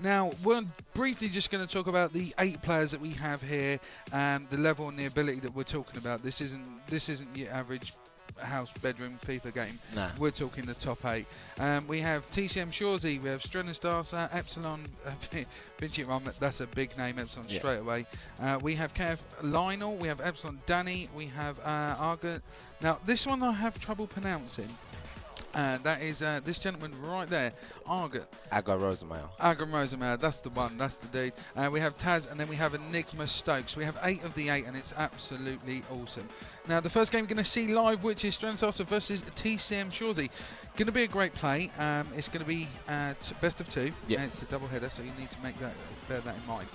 Now, we're briefly just going to talk about the 8 players that we have here, and the level and the ability that we're talking about. This isn't your average house bedroom FIFA game. Nah. We're talking the top 8. We have TCM Shawzi, we have Sterrenstatus, Epsilon, Vinci Rum, that's a big name, Epsilon straight away. We have KF Lionel, we have Epsilon Danny, we have Arga. Now, this one I have trouble pronouncing. That is this gentleman right there, Arga Rosemeyer, that's the one, that's the dude. We have Taz, and then we have Enigma Stokes. We have 8 of the 8, and it's absolutely awesome. Now, the first game we're going to see live, which is Sterrenstatus versus TCM Shawzi. Going to be a great play. It's going to be best of 2. Yep. It's a double header, so you need to bear that in mind.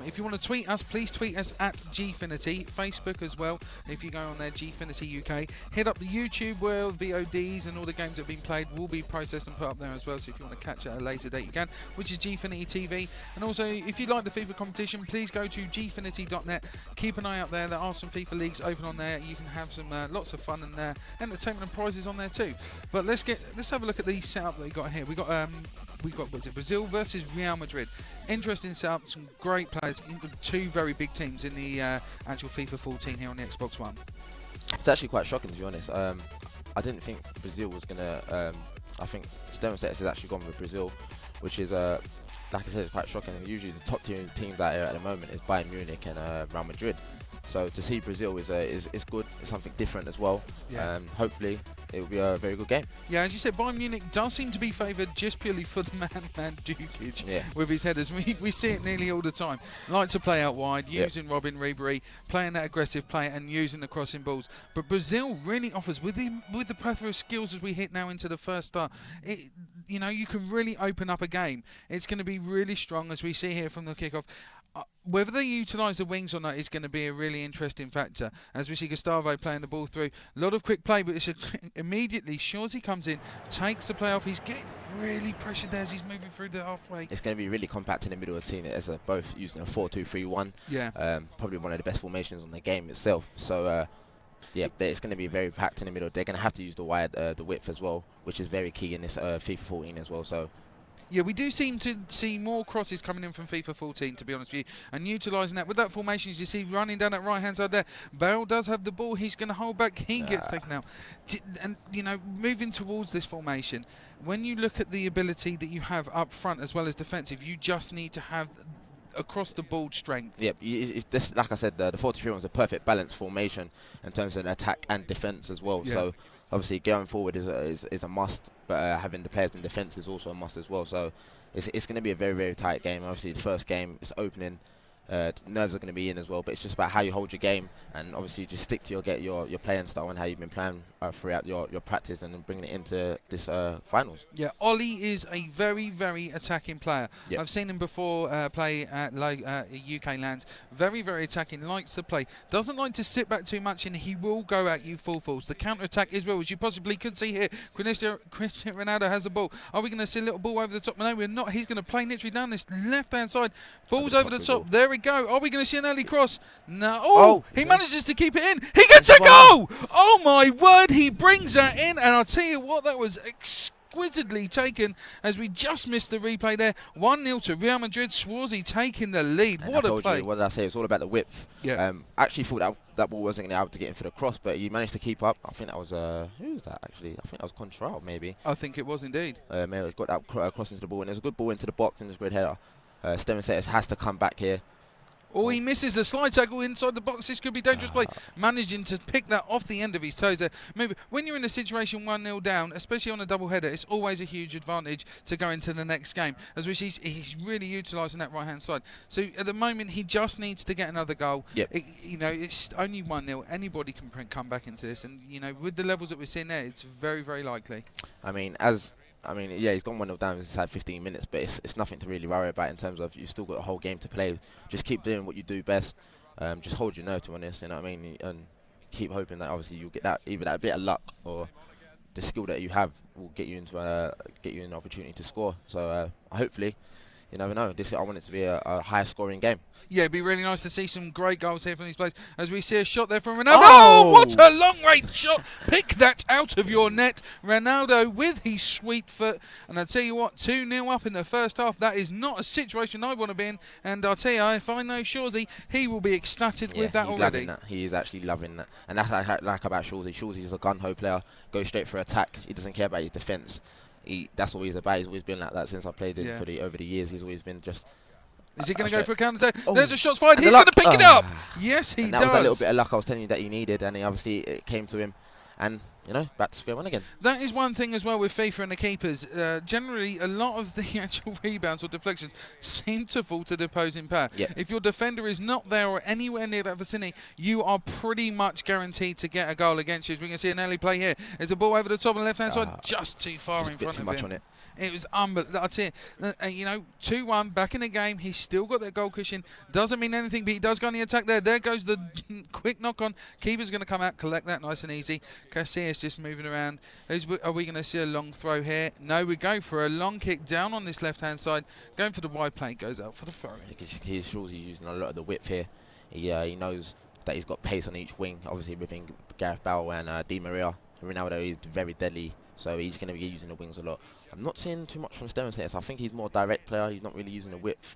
If you want to tweet us, please tweet us at Gfinity, Facebook as well. If you go on there, Gfinity UK, hit up the YouTube where VODs and all the games that have been played will be processed and put up there as well. So if you want to catch it at a later date, you can, which is Gfinity TV. And also, if you like the FIFA competition, please go to gfinity.net. Keep an eye out there. There are some FIFA leagues open on there. You can have some lots of fun and entertainment and prizes on there too. But let's have a look at the setup that we got here. We got what's it, Brazil versus Real Madrid. Interesting setup, some great players, 2 very big teams in the actual FIFA 14 here on the Xbox One. It's actually quite shocking, to be honest. I didn't think Brazil was going to... I think Sterrenstatus has actually gone with Brazil, which is, like I said, it's quite shocking. Usually the top 2 teams out here at the moment is Bayern Munich and Real Madrid. So to see Brazil is good. It's something different as well. Yeah. Hopefully it will be a very good game. Yeah, as you said, Bayern Munich does seem to be favoured just purely for the man Dukic with his headers. We see it nearly all the time. Like to play out wide, using Robin Ribery, playing that aggressive play and using the crossing balls. But Brazil really offers, with the plethora of skills as we hit now into the first start, you can really open up a game. It's going to be really strong, as we see here from the kickoff. Whether they utilise the wings or not is going to be a really interesting factor. As we see Gustavo playing the ball through. A lot of quick play, but it's immediately Shawzi comes in, takes the play off. He's getting really pressured there as he's moving through the halfway. It's going to be really compact in the middle of the team, as both using a 4-2-3-1. Yeah. Probably one of the best formations on the game itself. So, it's going to be very packed in the middle. They're going to have to use the width as well, which is very key in this FIFA 14 as well. So. Yeah, we do seem to see more crosses coming in from FIFA 14, to be honest with you, and utilising that. With that formation, as you see, running down that right-hand side there, Bale does have the ball. He's going to hold back. He gets taken out. And, moving towards this formation, when you look at the ability that you have up front as well as defensive, you just need to have across the board strength. Yep, like I said, the 4-3-1 is a perfect balanced formation in terms of attack and defence as well. Yeah. So obviously going forward is a must, but having the players in defence is also a must as well. So it's going to be a very, very tight game. Obviously the first game is opening. Nerves are going to be in as well, but it's just about how you hold your game, and obviously just stick to your playing style and how you've been playing throughout your practice, and then bringing it into this finals. Yeah, Ollie is a very, very attacking player. Yep. I've seen him before play at UK lands. Very, very attacking, likes to play. Doesn't like to sit back too much, and he will go at you full force. The counter-attack as well, as you possibly could see here. Cristiano Ronaldo has the ball. Are we going to see a little ball over the top? No, we're not. He's going to play literally down this left-hand side. Ball's over the top. There we go. Are we going to see an early cross? No. Oh, he manages to keep it in. He gets a goal! Oh, my word. He brings that in, and I'll tell you what, that was exquisitely taken, as we just missed the replay there. 1-0 to Real Madrid. Shawzi taking the lead. And what a play. What did I say? It's all about the width. Yeah. Actually thought that ball wasn't going to be able to get in for the cross, but he managed to keep up. I think that was, who was that actually? I think that was Contral, maybe. I think it was indeed. Maybe got that cross into the ball, and there's a good ball into the box, and there's a great header. Sterrenstatus has to come back here. Oh, he misses the slide tackle inside the box. This could be dangerous play. Managing to pick that off the end of his toes there. Maybe when you're in a situation 1-0 down, especially on a double header, it's always a huge advantage to go into the next game. As we see, he's really utilising that right-hand side. So at the moment, he just needs to get another goal. Yep. It's only 1-0. Anybody can come back into this. And, with the levels that we're seeing there, it's very, very likely. He's gone 1-0 down inside 15 minutes, but it's nothing to really worry about in terms of you've still got a whole game to play. Just keep doing what you do best. Just hold your nerve to on this, you know what I mean? And keep hoping that obviously you'll get that, either that bit of luck or the skill that you have will get you into an opportunity to score. So hopefully you never know. I want it to be a high-scoring game. Yeah, it'd be really nice to see some great goals here from these players. As we see a shot there from Ronaldo. Oh! Oh, what a long-range shot. Pick that out of your net. Ronaldo with his sweet foot. And I tell you what, 2-0 up in the first half. That is not a situation I want to be in. And I'll tell you, if I know Shawzi, he will be ecstatic with that he's already. Loving that. He is actually loving that. And that's what I like about Shawzi. Shawzi is a gun-ho player. Goes straight for attack. He doesn't care about his defence. That's what he's about. He's always been like that since I played him over the years. He's always been just... Is he going to go for a counter attack? Oh. There's a shot fired. He's going to pick it up. Yes, he does. That was a little bit of luck I was telling you that he needed, and obviously it came to him. And, you know, back to square one again. That is one thing as well with FIFA and the keepers. Generally, a lot of the actual rebounds or deflections seem to fall to the opposing player. Yep. If your defender is not there or anywhere near that vicinity, you are pretty much guaranteed to get a goal against you. As we can see an early play here. There's a ball over the top on the left-hand side, just too far in front of him. Too much on it. It was unbelievable. That's it. You know, 2-1 back in the game. He's still got that goal cushion. Doesn't mean anything, but he does go on the attack there. There goes the quick knock on. Keeper's going to come out, collect that nice and easy. Casillas just moving around. Are we going to see a long throw here? No, we go for a long kick down on this left-hand side. Going for the wide play, goes out for the throw. He's using a lot of the width here. He knows that he's got pace on each wing. Obviously, within Gareth Bale and Di Maria, Ronaldo is very deadly, so he's going to be using the wings a lot. I'm not seeing too much from Sterrenstatus. I think he's more direct player. He's not really using the width.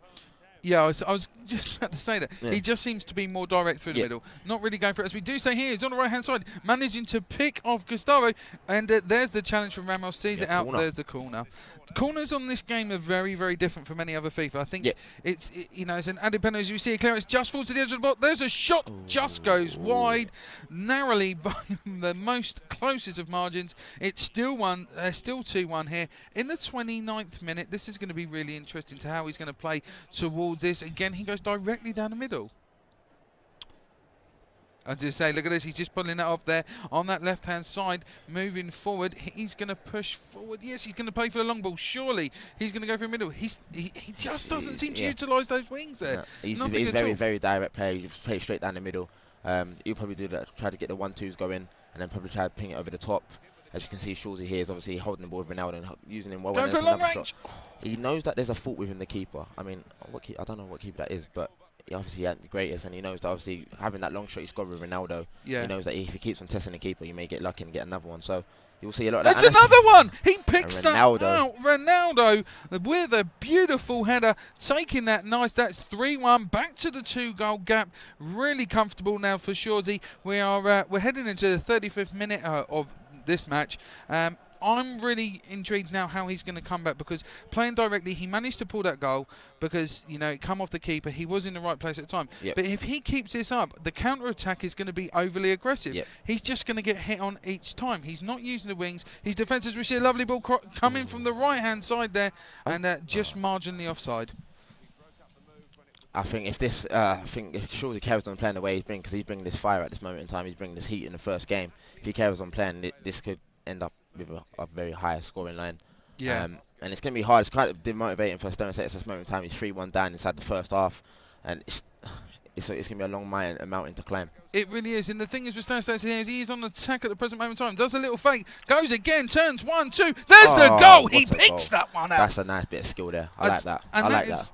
Yeah, I was just about to say that. Yeah. He just seems to be more direct through the middle. Not really going for it. As we do say here, he's on the right-hand side, managing to pick off Gustavo. And there's the challenge from Ramos. Sees it out. Corner. There's the corner. The corners on this game are very, very different from any other FIFA. I think it's an added penalty. As you see, clearance just falls to the edge of the box. There's a shot. Just goes wide, narrowly by the most closest of margins. It's still 2-1 here in the 29th minute. This is going to be really interesting to how he's going to play towards this. Again, he goes directly down the middle. I just say, look at this. He's just pulling that off there on that left-hand side, moving forward. He's going to push forward. Yes, he's going to play for the long ball. Surely he's going to go for the middle. He just doesn't seem to utilise those wings there. No, he's very direct player. You just play straight down the middle. He'll probably do that. Try to get the 1-2s going, and then probably try to ping it over the top. As you can see, Shawzi here is obviously holding the ball with Ronaldo and using him well. Going for a long range. He knows that there's a fault within the keeper. I mean, I don't know what keeper that is, but he obviously ain't the greatest, and he knows that obviously having that long shot he scored with Ronaldo, he knows that if he keeps on testing the keeper, you may get lucky and get another one. So you'll see a lot of that. That's another one! He picks that out. Ronaldo with a beautiful header, taking that nice. That's 3-1, back to the 2-goal gap. Really comfortable now for Shawzi. We're heading into the 35th minute of this match. I'm really intrigued now how he's going to come back, because playing directly, he managed to pull that goal because, you know, it come off the keeper. He was in the right place at the time. Yep. But if he keeps this up, the counter-attack is going to be overly aggressive. Yep. He's just going to get hit on each time. He's not using the wings. His defences, we see a lovely ball coming from the right-hand side there, and just marginally offside. I think if Shawzi carries on playing the way he's been, because he's bringing this fire at this moment in time, he's bringing this heat in the first game. If he carries on playing, this could end up with a very high scoring line. Yeah. And it's going to be hard. It's kind of demotivating for Sterrenstatus at this moment in time. He's 3-1 down inside the first half, and it's going to be a long mountain to climb. It really is. And the thing is with Sterrenstatus here is he is on attack at the present moment in time. Does a little fake. Goes again. Turns 1-2. There's the goal. He picks that one out. That's a nice bit of skill there. I like that. And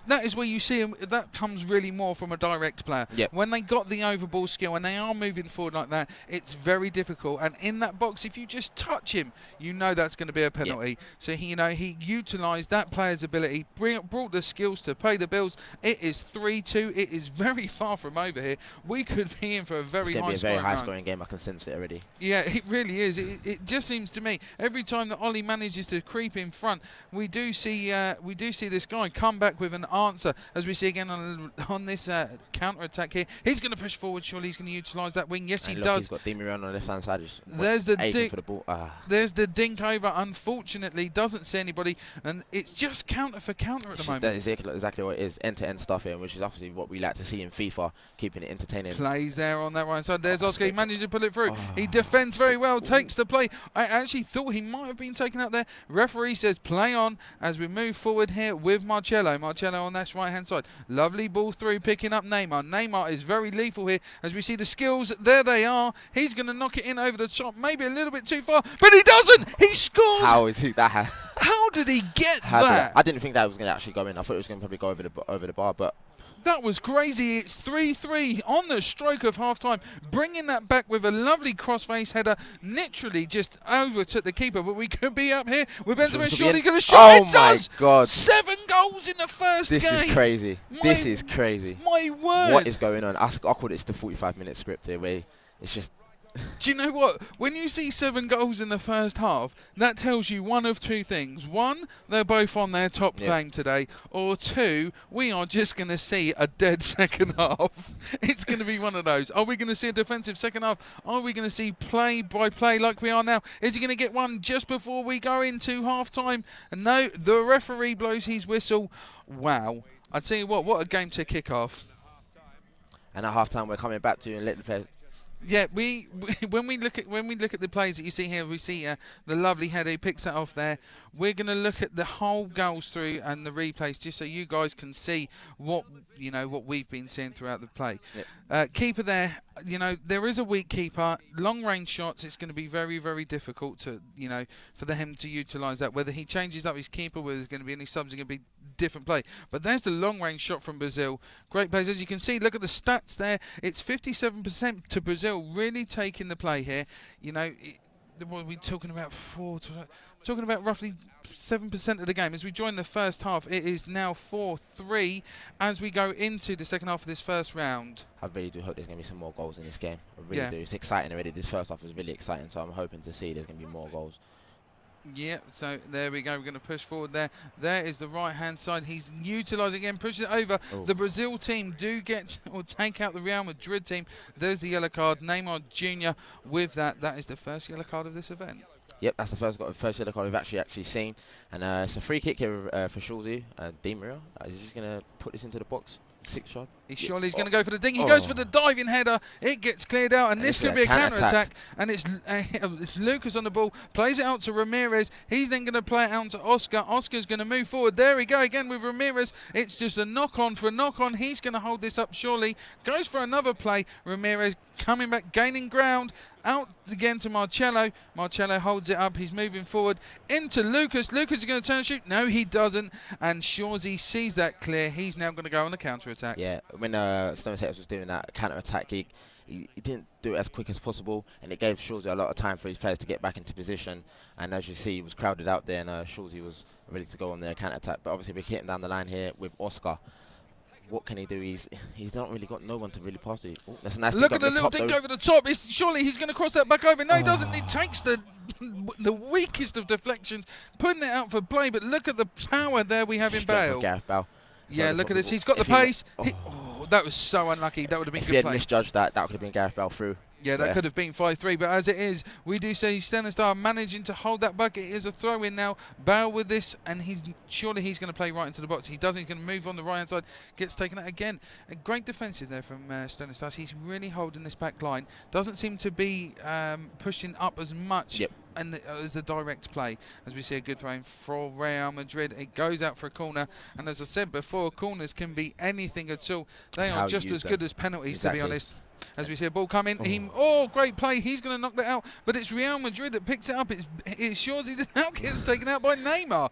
that is where you see him. That comes really more from a direct player. Yep. When they got the overball skill and they are moving forward like that, it's very difficult. And in that box, if you just touch him, you know that's going to be a penalty. Yep. So he utilised that player's ability, brought the skills to pay the bills. It is 3-2. It is very far from over here. We could be in for a very high scoring game. I can sense it already. Yeah, it really is. It just seems to me every time that Ollie manages to creep in front, we do see this guy come back with an answer. As we see again on this counter attack here, he's going to push forward. Surely he's going to utilise that wing. Yes, he does. He's got Di Maria on the left hand side. There's the dink for the ball. There's the dink over. Unfortunately, doesn't see anybody, and it's just counter for counter at the moment. That's exactly what it is. End-to-end stuff here, which is obviously what we like to see in FIFA. FIFA, keeping it entertaining. Plays there on that right side. There's Oscar. He managed to pull it through. He defends very well, takes the play. I actually thought he might have been taken out there. Referee says play on as we move forward here with Marcello. Marcello on that right-hand side. Lovely ball through, picking up Neymar. Neymar is very lethal here as we see the skills. There they are. He's going to knock it in over the top, maybe a little bit too far, but he doesn't. He scores. How is he that? How did he get that? I didn't think that was going to actually go in. I thought it was going to probably go over the bar, but that was crazy. It's 3-3 on the stroke of half-time. Bringing that back with a lovely cross-face header. Literally just overtook the keeper. But we could be up here with Benzema. Surely going to shoot. Oh my God. 7 goals in the first game. This is crazy. This is crazy. My word. What is going on? I call this the 45-minute script here, where it's just... Do you know what? When you see 7 goals in the first half, that tells you one of two things. One, they're both on their top game today. Or two, we are just going to see a dead second half. It's going to be one of those. Are we going to see a defensive second half? Are we going to see play by play like we are now? Is he going to get one just before we go into half-time? And no, the referee blows his whistle. Wow. I tell you what a game to kick off. And at half-time, we're coming back to you and let the players... Yeah, when we look at the plays that you see here, we see the lovely header. He picks that off there. We're going to look at the whole goals through and the replays, just so you guys can see what we've been seeing throughout the play. Yep. Keeper there, there is a weak keeper. Long range shots, it's going to be very, very difficult to for him to utilise that. Whether he changes up his keeper, whether there's going to be any subs, it's going to be different play. But there's the long range shot from Brazil. Great plays, as you can see. Look at the stats there. It's 57% to Brazil, really taking the play here. What are we talking about? Talking about roughly 7% of the game. As we join the first half, it is now 4-3 as we go into the second half of this first round. I really do hope there's going to be some more goals in this game. I really do. It's exciting already. This first half was really exciting, so I'm hoping to see there's going to be more goals. Yeah, so there we go. We're going to push forward there. There is the right-hand side. He's utilising again, pushes it over. Oh. The Brazil team do get or take out the Real Madrid team. There's the yellow card. Neymar Jr. with that. That is the first yellow card of this event. Yep, that's the first yellow card we've actually seen. And it's a free kick here for Shawzi. Di Maria. Is he going to put this into the box? 6 yard. Surely he's going to go for the ding. He goes for the diving header. It gets cleared out, and this could be a counter-attack. And it's Lucas on the ball. Plays it out to Ramirez. He's then going to play it out to Oscar. Oscar's going to move forward. There we go again with Ramirez. It's just a knock-on for a knock-on. He's going to hold this up surely. Goes for another play. Ramirez coming back, gaining ground. Out again to Marcello. Marcello holds it up. He's moving forward into Lucas. Lucas is going to turn and shoot. No, he doesn't. And Shawzi sees that clear. He's now going to go on the counter-attack. Yeah, when Sterrenstatus was doing that counter-attack, he didn't do it as quick as possible, and it gave Shawzi a lot of time for his players to get back into position. And as you see, he was crowded out there, and Shawzi was ready to go on their counter-attack. But obviously, we're hitting down the line here with Oscar. What can he do? He's not really got no one to really pass to. Oh, that's a nice. Look at the little dink over the top. Surely he's going to cross that back over. No, he doesn't. He takes the weakest of deflections, putting it out for play. But look at the power there we have in Bale. Gareth Bale. Yeah, look at this. He's got the pace. That was so unlucky. That would have been good play. If he had misjudged that could have been Gareth Bale through. Yeah, that could have been 5-3, but as it is, we do see Sterrenstatus managing to hold that bucket. It is a throw-in now. Bale with this, and surely he's going to play right into the box. He doesn't. He's going to move on the right-hand side. Gets taken out again. A great defensive there from Sterrenstatus. He's really holding this back line. Doesn't seem to be pushing up as much. Yep. And as a direct play, as we see a good throw in for Real Madrid. It goes out for a corner, and as I said before, corners can be anything at all. They are just as good as penalties, to be honest. As we see a ball come in, great play. He's going to knock that out, but it's Real Madrid that picks it up. It's Shawzi that now gets taken out by Neymar.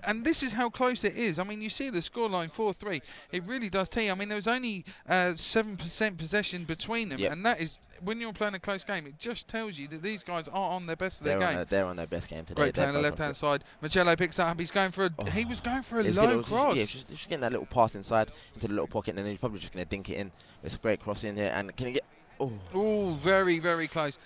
And this is how close it is. I mean, you see the scoreline 4-3. It really does tell you. I mean, there was only 7% possession between them, and that is, when you're playing a close game, it just tells you that these guys are on their best of their game. They're on their best game today. Great play on the left-hand side. Marcello picks that up. He's going for a. He was going for a low cross. Yeah, just getting that little pass inside into the little pocket, and then he's probably just going to dink it in. It's a great cross in here, and can he get? Oh, very, very close.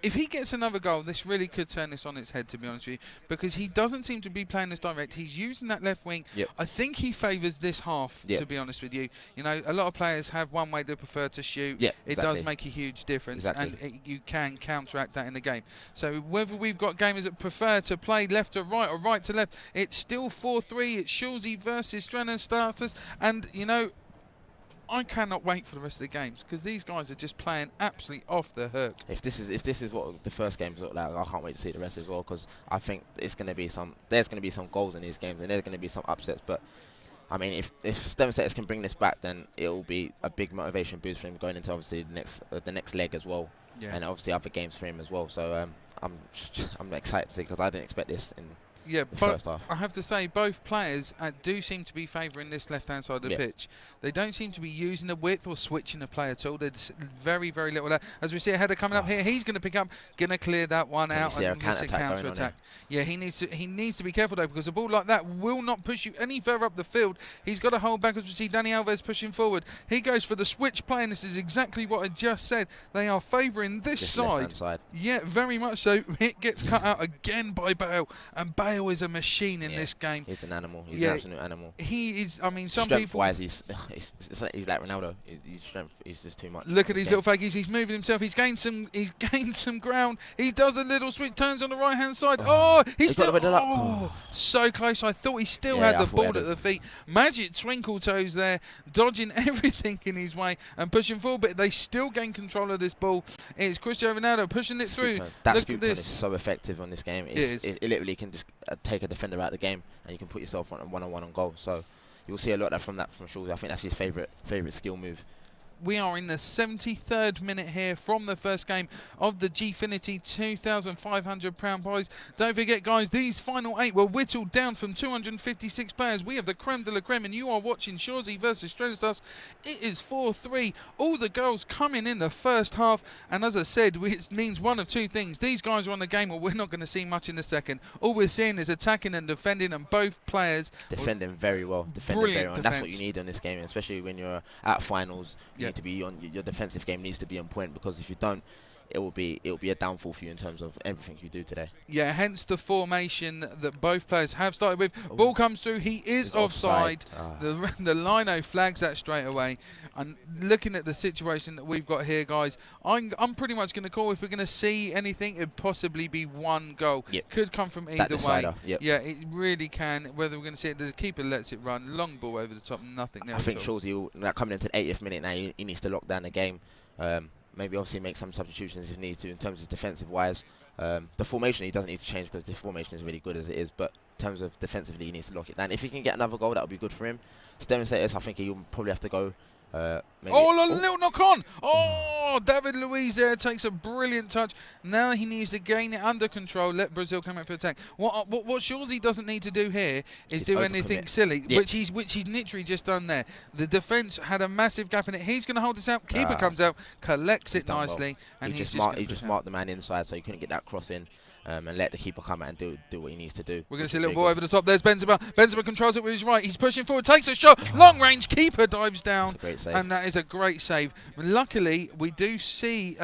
If he gets another goal, this really could turn this on its head, to be honest with you, because he doesn't seem to be playing as direct. He's using that left wing. Yep. I think he favours this half, to be honest with you. A lot of players have one way they prefer to shoot. Yep, it does make a huge difference, and you can counteract that in the game. So whether we've got gamers that prefer to play left to right or right to left, it's still 4-3. It's Shawzi versus Sterrenstatus, and I cannot wait for the rest of the games because these guys are just playing absolutely off the hook. If this is what the first games look like, I can't wait to see the rest as well, because I think there's going to be some goals in these games and there's going to be some upsets. But I mean, if Sterrenstatus can bring this back, then it will be a big motivation boost for him going into obviously the next leg as well, and obviously other games for him as well. So I'm excited to see, because I didn't expect this in the first half. I have to say, both players do seem to be favouring this left-hand side of the pitch. They don't seem to be using the width or switching the play at all. There's very, very little there. As we see a header coming up here, he's going to pick up, going to clear that one out and miss a counter attack. Yeah, he needs to be careful though, because a ball like that will not push you any further up the field. He's got to hold back. As we see Dani Alves pushing forward, he goes for the switch play, and this is exactly what I just said. They are favouring this side. Yeah, very much so. It gets cut out again by Bale, and Bale is a machine in this game. He's an animal. He's an absolute animal. He is. I mean, some strength-wise, he's like Ronaldo. His strength is just too much. Look at these little faggies. He's moving himself. He's gained some ground. He does a little switch, turns on the right-hand side. He's still so close. I thought he still had the ball at the feet. Magic twinkle toes there, dodging everything in his way and pushing forward. But they still gain control of this ball. It's Cristiano Ronaldo pushing it through. That scoop turn is so effective on this game. It literally can just take a defender out of the game, and you can put yourself on one-on-one on goal. So you'll see a lot of that from Shawzi. I think that's his favourite skill move. We are in the 73rd minute here from the first game of the Gfinity £2,500 prize. Don't forget, guys, these final 8 were whittled down from 256 players. We have the creme de la creme, and you are watching Shawzi versus Sterrenstatus. It is 4-3. All the goals coming in the first half, and as I said, it means one of two things. These guys are on the game, or we're not going to see much in the second. All we're seeing is attacking and defending, and both players defending very well. And that's what you need in this game, especially when you're at finals. You need to be on your defensive game needs to be on point, because if you don't, it will be a downfall for you in terms of everything you do today. Yeah, hence the formation that both players have started with. Ball comes through, he is offside. The lino flags that straight away. And looking at the situation that we've got here, guys, I'm pretty much going to call, if we're going to see anything, it'd possibly be one goal. Could come from either way. Yeah, it really can. Whether we're going to see it, the keeper lets it run. Long ball over the top, nothing there. I think Shawzi, coming into the 80th minute now, he needs to lock down the game. Maybe obviously make some substitutions if need to in terms of defensive wise. The formation he doesn't need to change, because the formation is really good as it is, but in terms of defensively he needs to lock it down. If he can get another goal, that would be good for him. Sterrenstatus, I think he'll probably have to go. Little knock on. David Luiz there takes a brilliant touch. Now he needs to gain it under control, let Brazil come out for attack. What Shawzi doesn't need to do here is do anything silly, which he's literally just done there. The defence had a massive gap in it. He's going to hold this out. Keeper comes out, collects it nicely, and he just marked the man inside, so he couldn't get that cross in. And let the keeper come out and do what he needs to do. We're going to see a little ball over the top. There's Benzema. Benzema controls it with his right. He's pushing forward, takes a shot. Long range, keeper dives down. That's a great save. And that is a great save. Luckily, we do see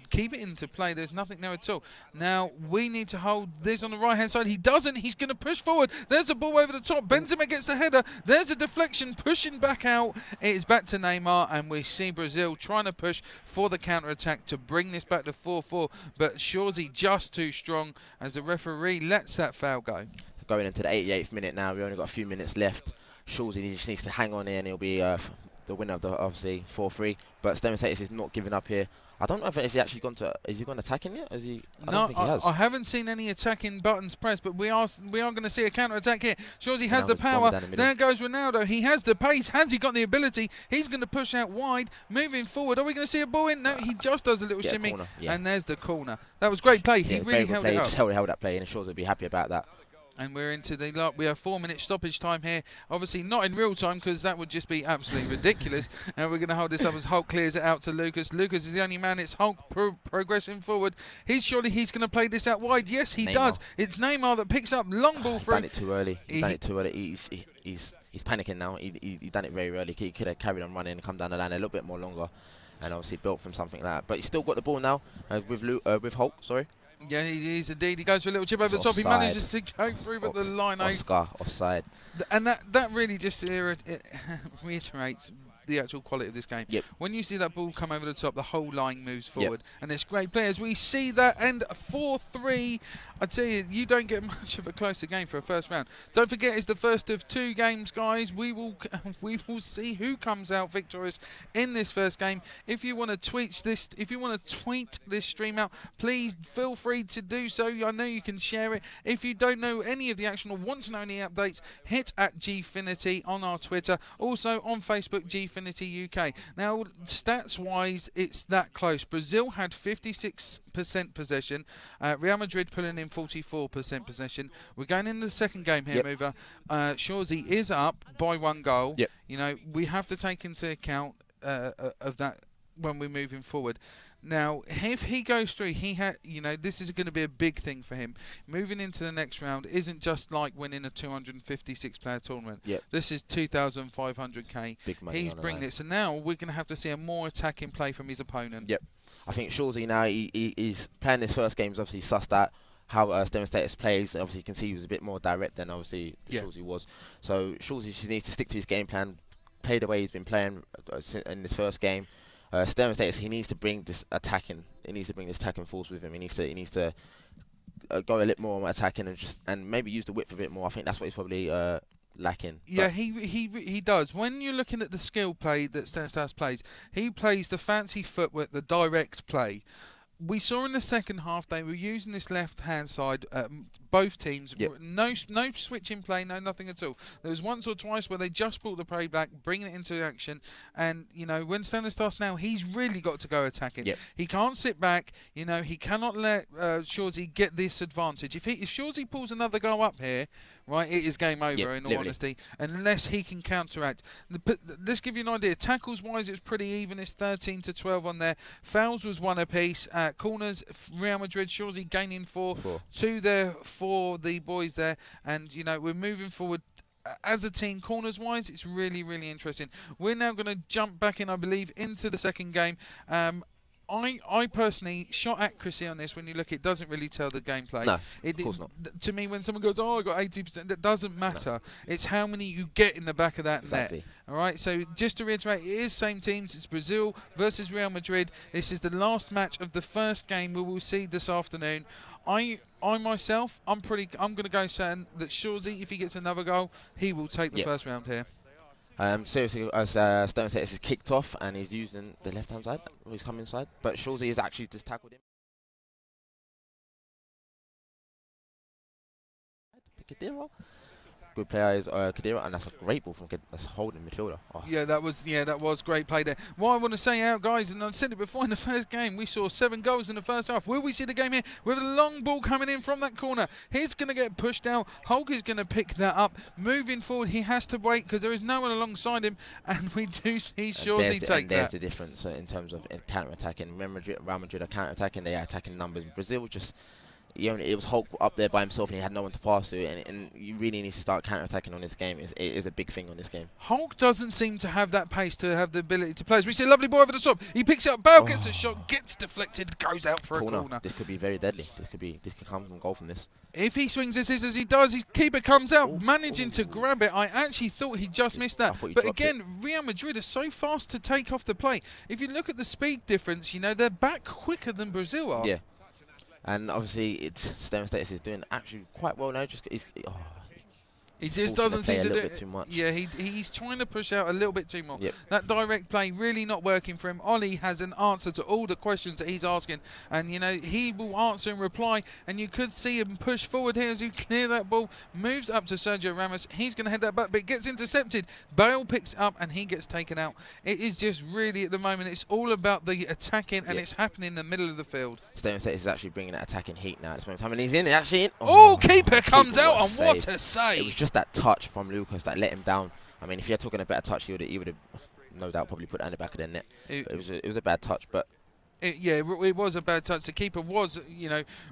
keep it into play. There's nothing there at all. Now, we need to hold this on the right-hand side. He doesn't. He's going to push forward. There's the ball over the top. Benzema gets the header. There's a deflection, pushing back out. It is back to Neymar, and we see Brazil trying to push for the counter-attack to bring this back to 4-4. But Shawzi just too strong, as the referee lets that foul go. Going into the 88th minute now, we only got a few minutes left. Shawzi just needs to hang on here, and he'll be the winner of the obviously 4-3. But Sterrenstatus is not giving up here. I don't know if he's actually gone to. Is he gone attacking yet? I don't think he has. I haven't seen any attacking buttons pressed, but we are going to see a counter attack here. Shawzi has the power. There goes Ronaldo. He has the pace. Has he got the ability? He's going to push out wide, moving forward. Are we going to see a ball in? No, he just does a little shimmy, and there's the corner. That was great play. He really held it up. He just held that play, and Shawzi will be happy about that. And we're into we have 4-minute stoppage time here. Obviously not in real time, because that would just be absolutely ridiculous. And we're going to hold this up as Hulk clears it out to Lucas. Lucas is the only man. It's Hulk progressing forward. Surely he's going to play this out wide. Yes, he does. It's Neymar that picks up long ball through. He's done it too early. He's panicking now. He done it very early. He could have carried on running and come down the line a little bit more longer, and obviously built from something like that. But he's still got the ball now with Hulk. Sorry. Yeah, he is indeed. He goes for a little chip over the top. He manages to go through, but the line Oscar offside. And that really just it reiterates the actual quality of this game. Yep. When you see that ball come over the top, the whole line moves forward, and it's great players. We see that end 4-3. I tell you, you don't get much of a closer game for a first round. Don't forget, it's the first of 2 games, guys. We will see who comes out victorious in this first game. If you want to tweet this stream out, please feel free to do so. I know you can share it. If you don't know any of the action or want to know any updates, hit at Gfinity on our Twitter. Also on Facebook, Gfinity UK. Now, stats-wise, it's that close. Brazil had 56% possession. Real Madrid pulling in 44% possession. We're going into the second game here, Mover. Shawzi is up by 1 goal. Yep. You know, we have to take into account of that when we're moving forward. Now, if he goes through, this is going to be a big thing for him. Moving into the next round isn't just like winning a 256-player tournament. Yep. This is 2,500k. Big money. He's bringing it. So now we're going to have to see a more attacking play from his opponent. Yep. I think Shawzi now, he's playing his first games, obviously sussed out how Sterrenstatus plays. Obviously, you can see he was a bit more direct than obviously Shawzi was. So Shawzi just needs to stick to his game plan, play the way he's been playing in this first game. Sterrenstatus, he needs to bring this attacking. He needs to bring this attacking force with him. He needs to go a little more on attacking and maybe use the width a bit more. I think that's what he's probably lacking. Yeah, he does. When you're looking at the skill play that Sterrenstatus plays, he plays the fancy footwork, the direct play. We saw in the second half they were using this left-hand side, both teams. Yep. No switching play, no nothing at all. There was once or twice where they just brought the play back, bringing it into action. And, you know, when Sterrenstatus now, he's really got to go attacking. Yep. He can't sit back. You know, he cannot let Shawzi get this advantage. If Shawzi pulls another goal up here, right, it is game over, in all honesty, unless he can counteract. Let's give you an idea. Tackles-wise, it's pretty even. It's 13-12 on there. Fouls was 1 apiece. Corners, Real Madrid, Shawzi gaining 4. 2 there for the boys there. And, you know, we're moving forward. As a team, corners-wise, it's really, really interesting. We're now going to jump back in, I believe, into the second game. I personally, shot accuracy on this, when you look, it doesn't really tell the gameplay. No, of course not. To me, when someone goes, oh, I got 80%, that doesn't matter. No. It's how many you get in the back of that net. All right, so just to reiterate, it is same teams. It's Brazil versus Real Madrid. This is the last match of the first game we will see this afternoon. I myself, I'm going to go saying that Shawzi, if he gets another goal, he will take the first round here. Seriously, as Sterrenstatus is kicked off and he's using the left-hand side, or he's coming inside, but Shawzi has actually just tackled him. Good player is Kadira, and that's a great ball from that's holding midfielder. Oh. Yeah, that was great play there. What I want to say out, guys, and I said it before in the first game, we saw 7 goals in the first half. Will we see the game here with a long ball coming in from that corner? He's going to get pushed out. Hulk is going to pick that up. Moving forward, he has to wait because there is no one alongside him, and we do see Shawzi take that. There's the difference in terms of counter-attacking. Real Madrid are counter-attacking. They are attacking numbers. Brazil just... it was Hulk up there by himself and he had no one to pass to, and you really need to start counter-attacking on this game. It is a big thing on this game. Hulk doesn't seem to have that pace to have the ability to play. As we see a lovely ball over the top. He picks it up, Bale gets a shot, gets deflected, goes out for a corner. This could be very deadly. This could come from goal from this. If he swings this as he does, his keeper comes out, managing to grab it. I actually thought he just missed that. But again, Real Madrid are so fast to take off the play. If you look at the speed difference, you know, they're back quicker than Brazil are. Yeah. And obviously, Sterrenstatus is doing actually quite well now. He just doesn't seem to do it too much. Yeah, he's trying to push out a little bit too more. Yep. That direct play really not working for him. Ollie has an answer to all the questions that he's asking, and you know he will answer and reply. And you could see him push forward here as he clear that ball, moves up to Sergio Ramos. He's going to head that back, but it gets intercepted. Bale picks it up and he gets taken out. It is just really at the moment it's all about the attacking, and it's happening in the middle of the field. Sterrenstatus is actually bringing that attacking heat now at this moment in time, and he's in. Actually in. Oh, keeper comes out, and what a save! It was just that touch from Lucas that let him down. I mean, if you're talking a better touch, he would have no doubt probably put that in the back of the net. It was a bad touch, but It was a bad touch. The keeper was,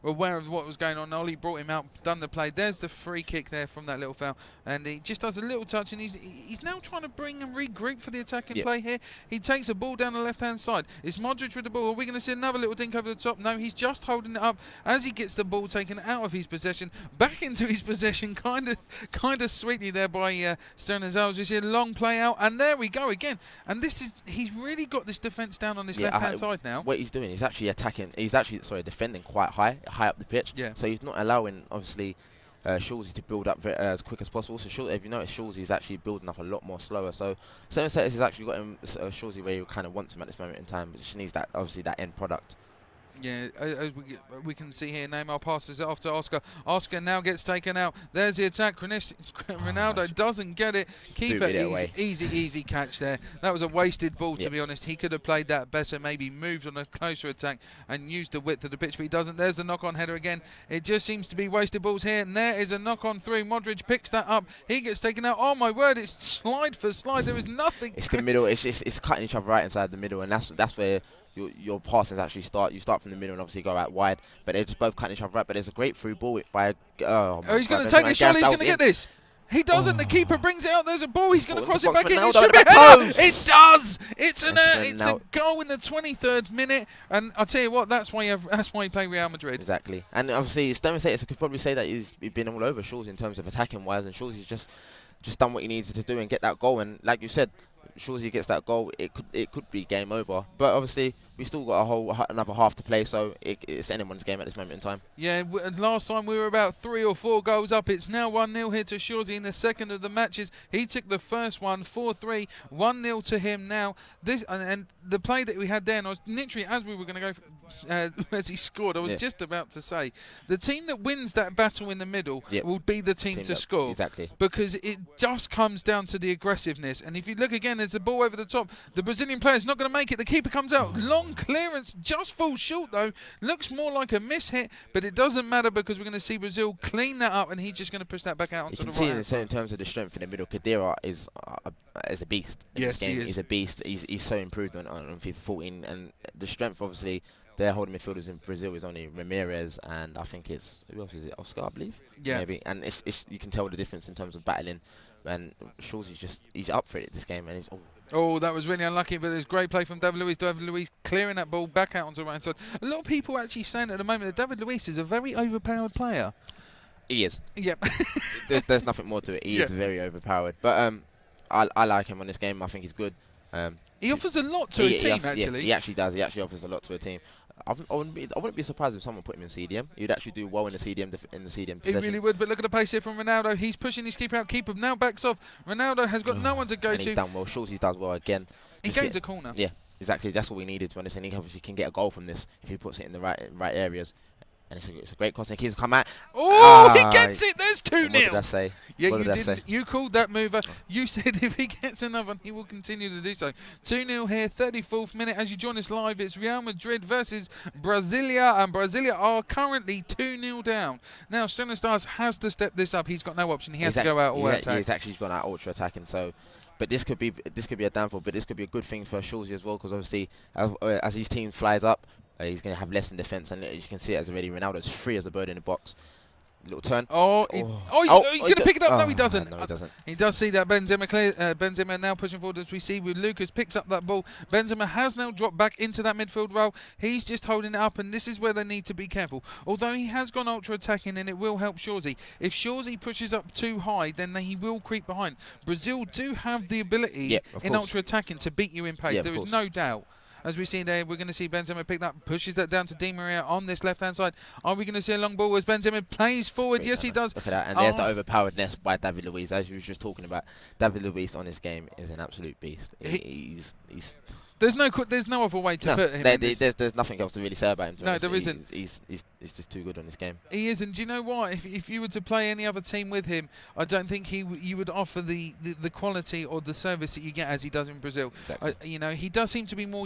aware of what was going on. Ollie brought him out, done the play. There's the free kick there from that little foul, and he just does a little touch, and he's now trying to bring and regroup for the attacking play here. He takes a ball down the left-hand side. It's Modric with the ball. Are we going to see another little dink over the top? No, he's just holding it up as he gets the ball taken out of his possession, back into his possession, kind of sweetly there by Sterrenstatus. We see a long play out, and there we go again. And he's really got this defence down on this left-hand side now. What he's doing, he's actually defending quite high up the pitch. Yeah. So he's not allowing, obviously, Shawzi to build up as quick as possible. So if you notice, Shawzi is actually building up a lot more slower. So Sterrenstatus has actually got him Shawzi where he kind of wants him at this moment in time. But just needs that, obviously, that end product. Yeah, as we can see here, Neymar passes it off to Oscar. Oscar now gets taken out. There's the attack. Ronaldo doesn't get it. Keeper, easy catch there. That was a wasted ball, to be honest. He could have played that better, maybe moved on a closer attack and used the width of the pitch, but he doesn't. There's the knock-on header again. It just seems to be wasted balls here, and there is a knock-on through. Modric picks that up. He gets taken out. Oh, my word, it's slide for slide. There is nothing. It's the middle. It's cutting each other right inside the middle, and that's where your passes actually start. You start from the middle and obviously go out wide, but they're just both cutting each other right. But there's a great through ball by. He's going to take it. Surely he's going to get this. He doesn't. The keeper brings it out. There's a ball. He's going to cross it back in. It should be a header. It does. It's a goal in the 23rd minute. And I'll tell you what. That's why you play Real Madrid. Exactly. And obviously, Sterrenstatus could probably say that he's been all over Shawzi in terms of attacking wise, and Shawzi's just done what he needed to do and get that goal. And like you said, Shawzi gets that goal, it could be game over. But obviously, we still got another half to play, so it's anyone's game at this moment in time. Yeah, last time we were about 3 or 4 goals up. It's now 1-0 here to Shawzi in the second of the matches. He took the first one, 4-3, 1-0 to him now. This and the play that we had there, and I was literally, as we were going to go as he scored, I was just about to say, the team that wins that battle in the middle will be the team to score. Exactly. Because it just comes down to the aggressiveness. And if you look again, there's a ball over the top. The Brazilian player's not going to make it. The keeper comes out. Long clearance, just falls short though. Looks more like a miss hit, but it doesn't matter because we're going to see Brazil clean that up, and he's just going to push that back out onto the right. You can see in terms of the strength in the middle, Khedira is a beast. Yes, he is. He's a beast. He's so improved on FIFA 14, and the strength, obviously, their holding midfielders in Brazil is only Ramirez, and I think it's, who else is it? Oscar, I believe. Yeah. Maybe. And you can tell the difference in terms of battling. And Shawzi's he's up for it this game, and he's. Oh, that was really unlucky, but there's great play from David Luiz. David Luiz clearing that ball back out onto the right side. A lot of people actually saying at the moment that David Luiz is a very overpowered player. He is. Yep. there's nothing more to it. He is very overpowered. But I like him on this game. I think he's good. He offers a lot to a team, actually. Yeah, he actually does. He actually offers a lot to a team. I wouldn't be surprised if someone put him in CDM. He'd actually do well in the CDM possession. He really would. But look at the pace here from Ronaldo. He's pushing his keeper out. Keeper now backs off. Ronaldo has got no one to go and he's done well. Shawzi does well again. He gains a corner. Yeah, exactly. That's what we needed to understand. He obviously can get a goal from this if he puts it in the right areas. And it's a great cross. And the keeper's come out. Oh, he gets it. There's 2-0. What did I say? Yeah, you didn't. You called that mover. You said if he gets another one, he will continue to do so. 2-0 here, 34th minute. As you join us live, it's Real Madrid versus Brasilia, and Brasilia are currently 2-0 down. Now, Sterrenstatus has to step this up. He's got no option. He has to go out all attack. He's actually gone out ultra attacking. So, but this could be a downfall. But this could be a good thing for Shawzi as well, because obviously, as his team flies up, he's going to have less in defence, and you can see it as already. Ronaldo's free as a bird in the box. Little turn. He's going to pick it up. No, he doesn't. No, he doesn't. He does see that Benzema now pushing forward, as we see with Lucas picks up that ball. Benzema has now dropped back into that midfield role. He's just holding it up, and this is where they need to be careful. Although he has gone ultra attacking, and it will help Shawzi. If Shawzi pushes up too high, then he will creep behind. Brazil do have the ability in ultra attacking to beat you in pace. There is no doubt. As we see there, we're going to see Benzema pick that, pushes that down to Di Maria on this left-hand side. Are we going to see a long ball as Benzema plays forward? Yes, he does. Look at that. And there's the overpoweredness by David Luiz, as you were just talking about. David Luiz on this game is an absolute beast. He's There's no other way to put him in this. There's nothing else to really say about him. No, there isn't. He's just too good on this game. He is, and do you know what? If you were to play any other team with him, I don't think you would offer the quality or the service that you get as he does in Brazil. Exactly. He does seem to be more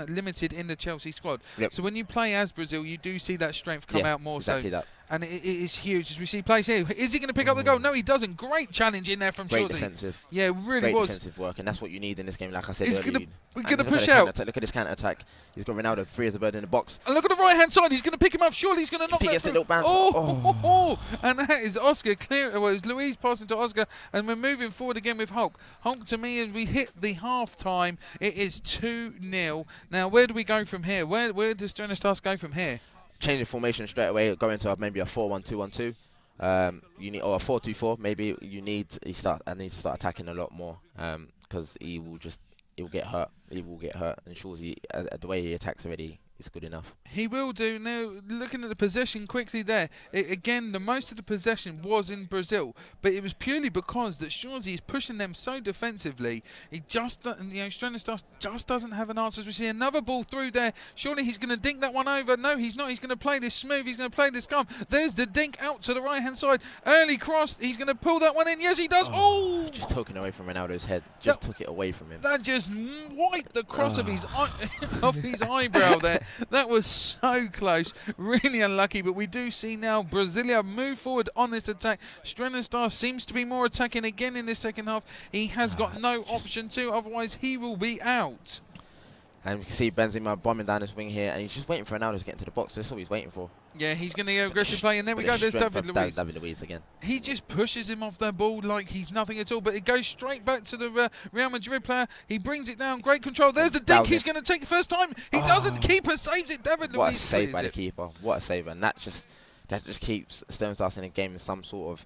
limited in the Chelsea squad. Yep. So when you play as Brazil, you do see that strength come out more. Exactly that. And it is huge as we see plays here. Is he going to pick up the goal? No, he doesn't. Great challenge in there from Shawzi. Great defensive. Yeah, really Great was. defensive work, and that's what you need in this game. Like I said earlier, we're going to look push at out. Look at this counter attack. He's got Ronaldo free as a bird in the box. And look at the right hand side. He's going to pick him up. Surely he's going to knock that through. Little bounce. And that is Oscar clear. Well, it's Luis passing to Oscar, and we're moving forward again with Hulk. Hulk to me, and we hit the half time. It is 2-0. Now, where do we go from here? Where does Sterrenstatus go from here? Change the formation straight away. Go into maybe a 4-1-2-1-2. You need, or a 4-2-4. Maybe you need. I need to start attacking a lot more. Because he'll get hurt. He will get hurt. And Shawzi, the way he attacks already, is good enough. He will do. Now, looking at the possession quickly there, again, the most of the possession was in Brazil, but it was purely because that Shawzi is pushing them so defensively. He just, Sterrenstatus just doesn't have an answer. As we see another ball through there. Surely he's going to dink that one over. No, he's not. He's going to play this smooth. He's going to play this calm. There's the dink out to the right-hand side. Early cross. He's going to pull that one in. Yes, he does. Oh! Just took it away from Ronaldo's head. Just took it away from him. That just wiped the cross of his off his eyebrow there. That was so close. Really unlucky, but we do see now Brasilia move forward on this attack. Sterrenstatus seems to be more attacking again in this second half. He has got no option to, otherwise he will be out. And we can see Benzema bombing down his wing here, and he's just waiting for Ronaldo to get into the box. That's all he's waiting for. Yeah, he's going to go aggressive play, and there we go. There's David Luiz. David Luiz again. He just pushes him off the ball like he's nothing at all, but it goes straight back to the Real Madrid player. He brings it down. Great control. There's the dink. He's going to take the first time. He doesn't. Keeper saves it. David Luiz. What a save by the keeper. What a save, and that just keeps Sterrenstatus in the game in some sort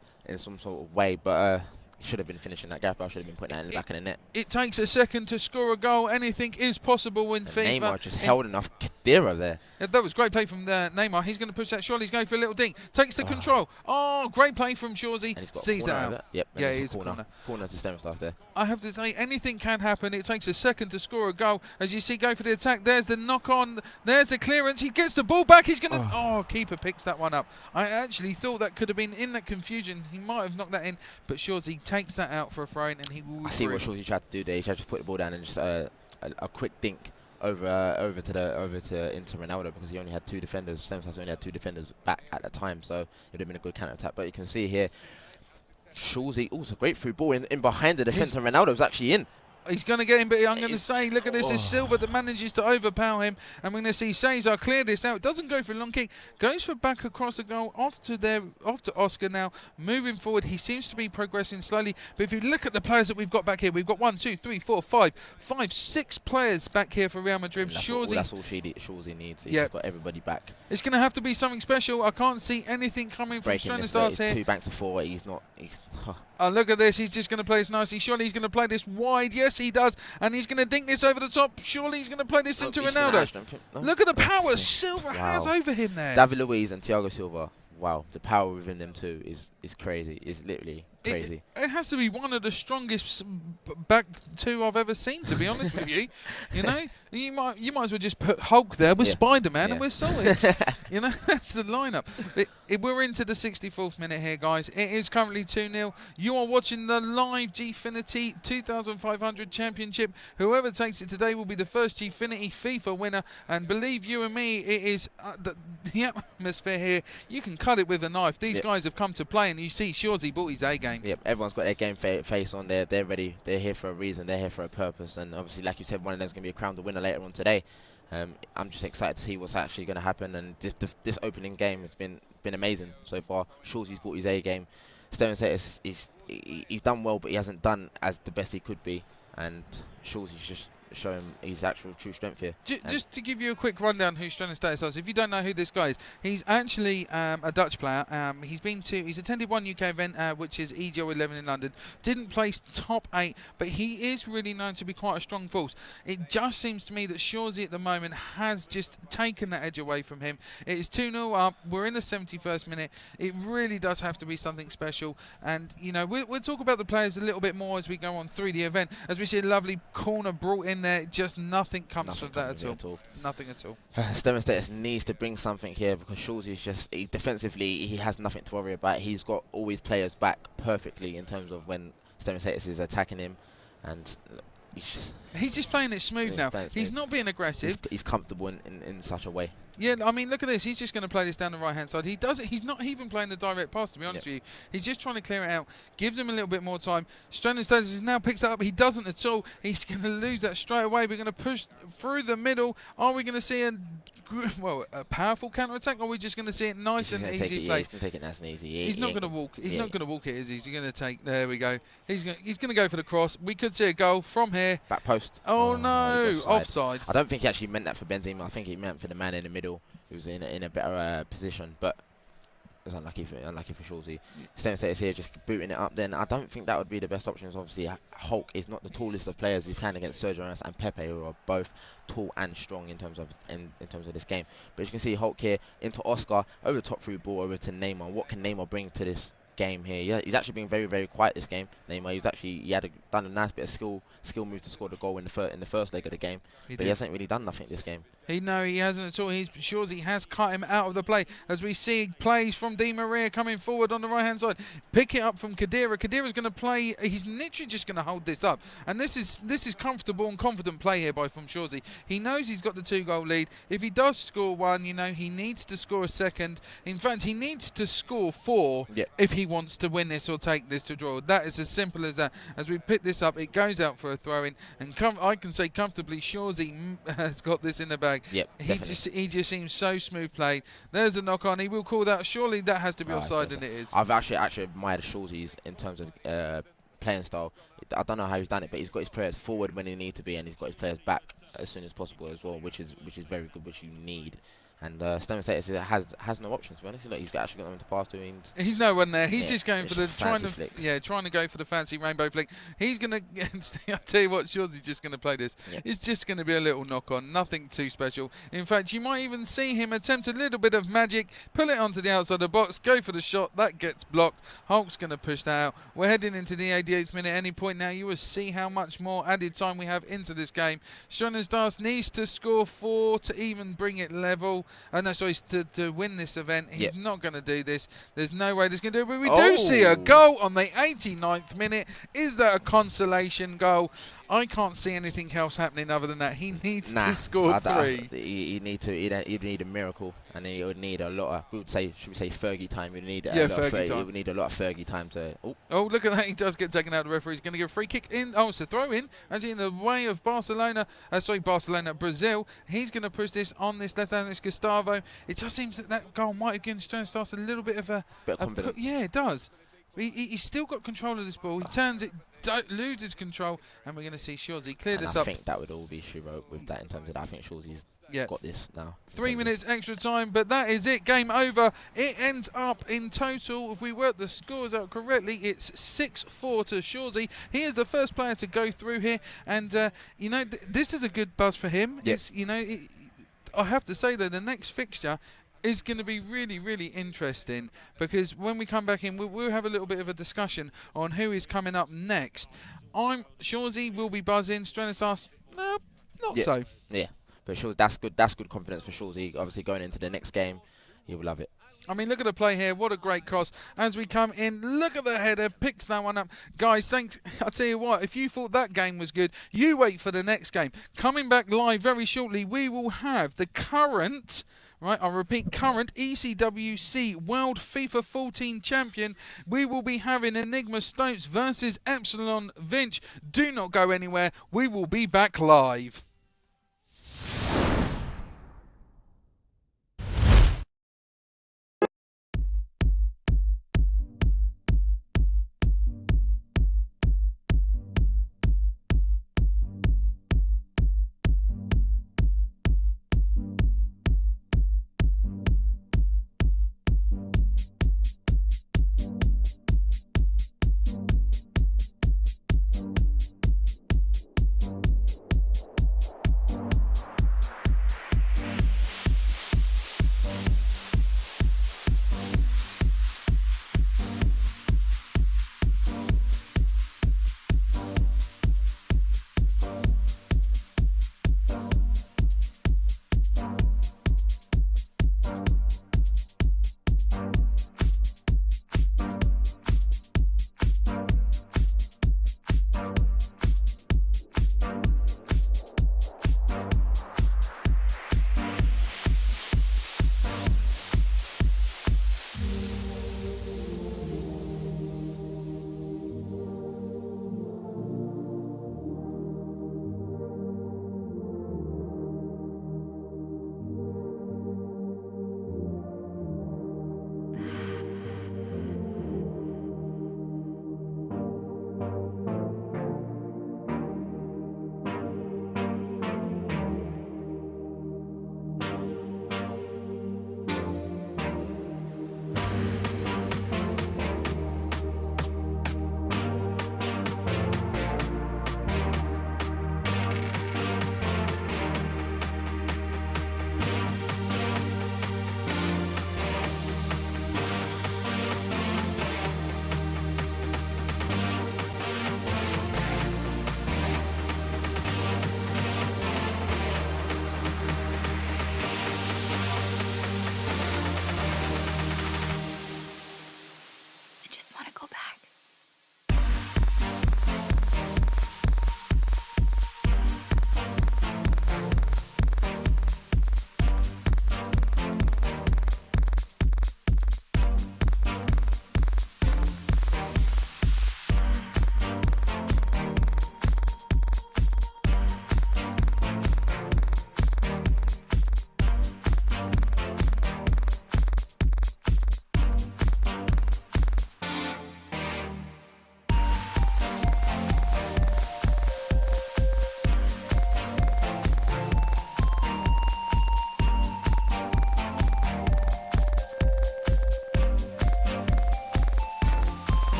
of way. But should have been finishing that gap. I should have been putting that in the back of the net. It takes a second to score a goal. Anything is possible in FIFA. Neymar just held enough Kadira there. Yeah, that was great play from Neymar. He's going to push that. Surely he's going for a little dink. Takes the control. Oh, great play from Shawzi. Sees that out. Yep. Yeah, it is a corner. Corner to Sterrenstatus there. I have to say, anything can happen. It takes a second to score a goal. As you see, go for the attack. There's the knock on. There's the clearance. He gets the ball back. He's going to... Oh, keeper picks that one up. I actually thought that could have been in that confusion. He might have knocked that in, but Shawzi takes that out for a throw in, and he will... I see what Shawzi tried to do there. He tried to put the ball down and just a quick dink over to into Ronaldo, because he only had two defenders. Sterrenstatus only had two defenders back at the time, so it would have been a good counter attack. But you can see here, Shawzi, also great through ball in behind the defence, and Ronaldo's actually in. He's going to get him, but I'm going to say, look at this. It's Silva that manages to overpower him. And we're going to see Cesar clear this out. Doesn't go for a long kick. Goes for back across the goal. Off to Oscar now. Moving forward. He seems to be progressing slowly. But if you look at the players that we've got back here, we've got 1, 2, 3, 4, 5, 6 players back here for Real Madrid. That's all Shawzi needs. He's got everybody back. It's going to have to be something special. I can't see anything coming from Sterrenstatus here. 2 banks of 4. Oh, look at this. He's just going to play this nicely. Surely he's going to play this wide. Yes, he does. And he's going to dink this over the top. Surely he's going to play this into Ronaldo. Look at the power Silva has over him there. David Luiz and Thiago Silva. Wow, the power within them two is crazy. It's literally crazy. It has to be one of the strongest back two I've ever seen, to be honest with you. You know, you might as well just put Hulk there with Spider-Man and we're solid. You know, that's the lineup. We're into the 64th minute here, guys. It is currently 2-0. You are watching the live Gfinity 2500 Championship. Whoever takes it today will be the first Gfinity FIFA winner. And believe you and me, it is the atmosphere here. You can cut it with a knife. These guys have come to play, and you see Shawzi brought his A game. Yep, everyone's got their game face on. They're ready. They're here for a reason. They're here for a purpose. And obviously, like you said, one of them's going to be crowned the winner later on today. I'm just excited to see what's actually going to happen. And this opening game has been amazing so far. Shawzi's brought his A game. Sterrenstatus, he's done well, but he hasn't done as the best he could be. And Shawzi's just showing his actual true strength here. Just to give you a quick rundown who Sterrenstatus is, if you don't know who this guy is, he's actually a Dutch player. He's attended one UK event, which is EGO 11 in London. Didn't place top 8, but he is really known to be quite a strong force. It just seems to me that Shawzi at the moment has just taken that edge away from him. It is 2-0 up. We're in the 71st minute. It really does have to be something special. And, you know, we'll talk about the players a little bit more as we go on through the event. As we see a lovely corner brought in there, just nothing comes from that at all. Nothing at all. Sterrenstatus needs to bring something here, because Shawzi is just defensively, he has nothing to worry about. He's got all his players back perfectly in terms of when Sterrenstatus is attacking him, and he's just playing it smooth now. He's not being aggressive. He's comfortable in such a way. Yeah, I mean, look at this. He's just going to play this down the right-hand side. He does it. He's not even playing the direct pass, to be honest with you. He's just trying to clear it out. Gives him a little bit more time. Sterrenstatus now picks that up. He doesn't at all. He's going to lose that straight away. We're going to push through the middle. Are we going to see a powerful counter-attack, or are we just going to see it nice and easy play? He's going to take it nice and easy. He's not going to walk. He's not going to walk it, is he? He's going to take. There we go. He's going to go for the cross. We could see a goal from here. Back post. Oh no! Offside. I don't think he actually meant that for Benzema. I think he meant for the man in the middle, who was in a better position, but it was unlucky for Shawzi. Sterrenstatus here just booting it up. Then I don't think that would be the best option. Obviously, Hulk is not the tallest of players. He's playing against Sergio Ramos and Pepe, who are both tall and strong in terms of this game. But as you can see, Hulk here into Oscar, over the top through ball over to Neymar. What can Neymar bring to this game here? Yeah, he's actually been very, very quiet this game. Neymar, he had done a nice bit of skill move to score the goal in the first leg of the game, but he hasn't really done nothing this game. He hasn't at all. Shawzi has cut him out of the play as we see plays from Di Maria coming forward on the right hand side. Pick it up from Khedira. Khedira's going to play. He's literally just going to hold this up, and this is comfortable and confident play here from Shawzi. He knows he's got the 2-goal lead. If he does score one, he needs to score a second. In fact, he needs to score 4 if he wants to win this or take this to draw. That is as simple as that. As we pick this up, it goes out for a throw-in, and I can say comfortably, Shawzi has got this in the bag. Yep, he just seems so smooth played. There's a knock on. He will call that. Surely that has to be offside, and it is. I've actually admired Shawzi's in terms of playing style. I don't know how he's done it, but he's got his players forward when they need to be, and he's got his players back as soon as possible as well, which is very good, which you need. And Sterrenstatus has no options, to be honest. He's actually got them to pass to. He's no one there. He's just going for the trying to go for the fancy rainbow flick. He's gonna. I'll tell you what, Shawzi's just gonna play this. It's just gonna be a little knock on, nothing too special. In fact, you might even see him attempt a little bit of magic, pull it onto the outside of the box, go for the shot. That gets blocked. Hulk's gonna push that out. We're heading into the 88th minute. Any point now, you will see how much more added time we have into this game. Sterrenstatus needs to score 4 to even bring it level. No, sorry, to win this event. He's not going to do this. There's no way this going to do it. But we do see a goal on the 89th minute. Is that a consolation goal? I can't see anything else happening other than that. He needs to score 3. He'd need a miracle, and he would need a lot of, should we say Fergie time? He'd need Fergie time. He would need a lot of Fergie time to. Oh, look at that. He does get taken out. The referee's going to give a free kick in. Oh, it's a throw in. Actually, in the way of Brazil. He's going to push this on this left-hand. It's Gustavo. It just seems that goal might have given Sterrenstatus a little bit of confidence. Yeah, it does. He's still got control of this ball. He turns it, loses control, and we're going to see Shawzi clear this up. I think that would all be she-wrote with that in terms of that. I think Shawzi's got this now. 3 minutes extra time, but that is it. Game over. It ends up in total, if we work the scores out correctly, it's 6-4 to Shawzi. He is the first player to go through here, and this is a good buzz for him. Yes. I have to say, though, the next fixture is going to be really, really interesting, because when we come back in, we'll have a little bit of a discussion on who is coming up next. Shawzi will be buzzing. Sterrenstatus, no, not so. Yeah, but sure, that's good. That's good confidence for Shawzi. Obviously, going into the next game, he will love it. I mean, look at the play here. What a great cross. As we come in, look at the header. Picks that one up. Guys, thanks. I'll tell you what, if you thought that game was good, you wait for the next game. Coming back live very shortly, we will have the current... Right, I'll repeat, current ECWC World FIFA 14 champion. We will be having Enigma Stokes versus Epsilon Vinch. Do not go anywhere. We will be back live.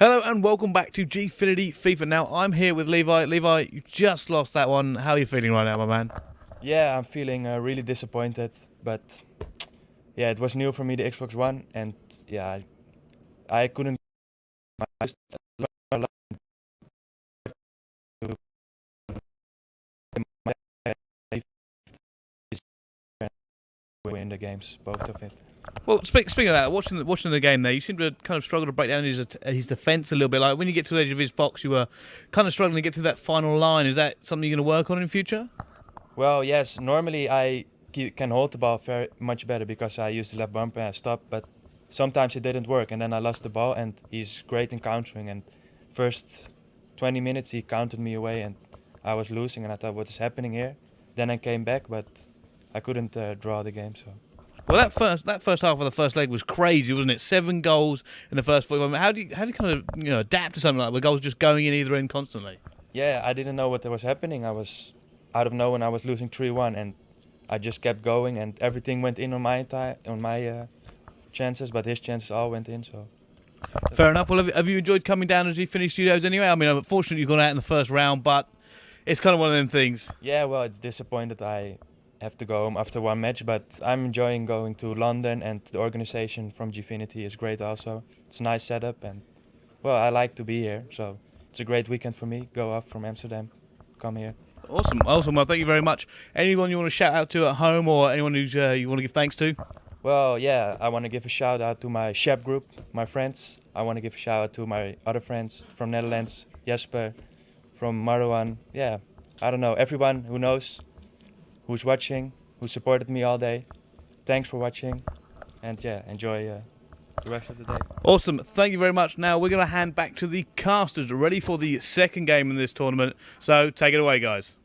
Hello and welcome back to Gfinity FIFA. Now I'm here with Levi. Levi, you just lost that one. How are you feeling right now, my man? Yeah, I'm feeling really disappointed, but yeah, it was new for me, the Xbox One, and yeah, I couldn't win the games, both of it. Well, speaking of that, watching the game there, you seem to kind of struggle to break down his defence a little bit. Like when you get to the edge of his box, you were kind of struggling to get through that final line. Is that something you're going to work on in future? Well, yes, normally I can hold the ball very much better because I use the left bumper and I stop, but sometimes it didn't work, and then I lost the ball, and he's great in countering, and first 20 minutes he countered me away, and I was losing, and I thought, what is happening here? Then I came back, but I couldn't draw the game, so... Well, that first half of the first leg was crazy, wasn't it? 7 goals in the first 40 minutes. How do you kind of adapt to something like that, where goals just going in either end constantly? Yeah, I didn't know what was happening. I was out of nowhere, and I was losing 3-1, and I just kept going, and everything went in on my chances, but his chances all went in. So. Fair enough. Well, have you enjoyed coming down to Gfinity Studios anyway? I mean, unfortunately, you've gone out in the first round, but it's kind of one of them things. Yeah, well, it's disappointed I have to go home after one match, but I'm enjoying going to London, and the organization from Gfinity is great also. It's a nice setup, and well, I like to be here, so it's a great weekend for me. Go up from Amsterdam, come here. Awesome. Well, thank you very much. Anyone you want to shout out to at home, or anyone who's you want to give thanks to? Well, yeah, I want to give a shout out to my chef group, my friends. I want to give a shout out to my other friends from Netherlands, Jesper, from Marwan. Yeah, I don't know, everyone who knows, who's watching, who supported me all day. Thanks for watching, and yeah, enjoy the rest of the day. Awesome. Thank you very much. Now we're going to hand back to the casters, ready for the second game in this tournament. So take it away, guys.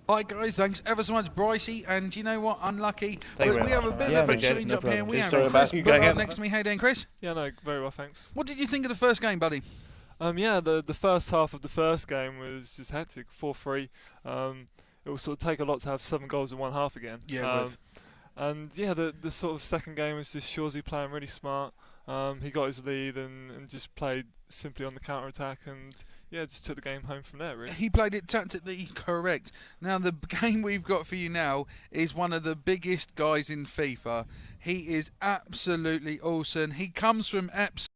Hi guys, thanks ever so much, Brycey. And you know what? Unlucky. We have a bit Yeah, of a no change up here. problem. We have Sorry Chris about you. Go ahead. next to me. How you doing, Chris? Yeah, no, very well, thanks. What did you think of the first game, buddy? Yeah, the first half of the first game was just hectic, 4-3. It will sort of take a lot to have 7 goals in one half again. Yeah, and yeah, the sort of second game was just Shawzi playing really smart. He got his lead and just played simply on the counter attack, and yeah, just took the game home from there, really. He played it tactically correct. Now the game we've got for you now is one of the biggest guys in FIFA. He is absolutely awesome. He comes from